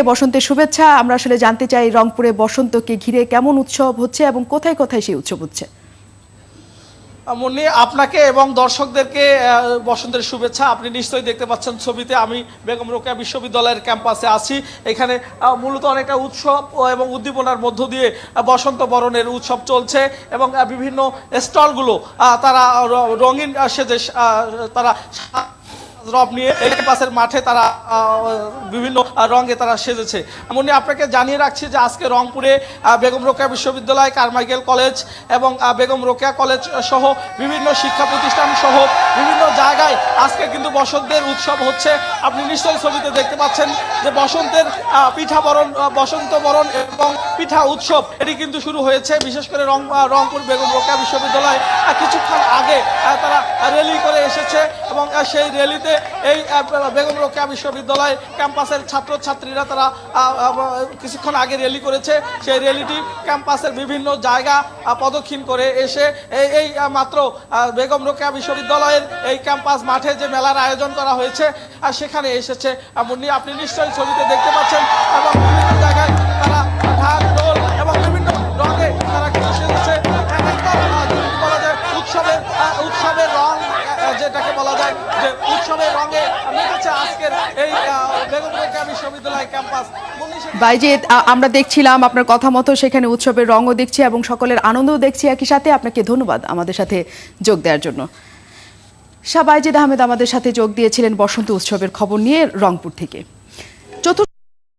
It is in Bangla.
বসন্তের শুভেচ্ছা। আমরা আসলে জানতে চাই রংপুরে বসন্তকে ঘিরে কেমন উৎসব হচ্ছে এবং কোথায় কোথায় সেই উৎসব হচ্ছে। মুন্নি, আপনাকে এবং দর্শকদেরকে বসন্তের শুভেচ্ছা। আপনি নিশ্চয়ই দেখতে পাচ্ছেন ছবিতে আমি বেগম রোকেয়া বিশ্ববিদ্যালয়ের ক্যাম্পাসে আছি। এখানে মূলত অনেকটা উৎসব এবং উদ্দীপনার মধ্য দিয়ে বসন্ত বরণের উৎসব চলছে এবং বিভিন্ন স্টলগুলো তারা রঙিন সেজে তারা রব নিয়ে এই ক্যাম্পাসের মাঠে তারা বিভিন্ন রঙে তারা সেজেছে। এমনি আপনাকে জানিয়ে রাখছি যে আজকে রংপুরে বেগম রোকেয়া বিশ্ববিদ্যালয়, কারমাইকেল কলেজ এবং বেগম রোকেয়া কলেজ সহ বিভিন্ন শিক্ষা প্রতিষ্ঠান সহ বিভিন্ন জায়গায় আজকে কিন্তু বসন্তের উৎসব হচ্ছে। আপনি নিশ্চয়ই ছবিতে দেখতে পাচ্ছেন যে বসন্তের পিঠা বরণ, বসন্ত বরণ এবং পিঠা উৎসব এটি কিন্তু শুরু হয়েছে। বিশেষ করে রংপুর বেগম রোকেয়া বিশ্ববিদ্যালয় কিছুক্ষণ আগে তারা র্যালি করে এসেছে এবং সেই র্যালিতে এই বেগম রোকেয়া বিশ্ববিদ্যালয় ক্যাম্পাসের ছাত্রছাত্রীরা তারা কিছুক্ষণ আগে র্যালি করেছে। সেই র্যালিটি ক্যাম্পাসের বিভিন্ন জায়গা প্রদক্ষিণ করে এসে এই মাত্র বেগম রোকেয়া বিশ্ববিদ্যালয়ের এই ক্যাম্পাস মাঠে যে মেলার আয়োজন করা হয়েছে আর সেখানে এসেছে। আপনি নিশ্চয়ই ছবিতে দেখতে পাচ্ছেন এবং বিভিন্ন জায়গায় তারা ঢাক ঢোল এবং বিভিন্ন রঙে তারা এসেছে। বলা যায় উৎসবের রং, যেটাকে বলা যায় যে উৎসবের রঙে মেতেছে আজকের এই বেগম রোকেয়া বিশ্ববিদ্যালয় ক্যাম্পাস। বাইজিদ, আমরা দেখছিলাম আপনার কথা মতো সেখানে উৎসবের রঙও দেখছি এবং সকলের আনন্দও দেখছি। একই সাথে আপনাকে ধন্যবাদ আমাদের সাথে যোগ দেওয়ার জন্য। শাহ বাইজিদ আহমেদ আমাদের সাথে যোগ দিয়েছিলেন বসন্ত উৎসবের খবর নিয়ে রংপুর থেকে।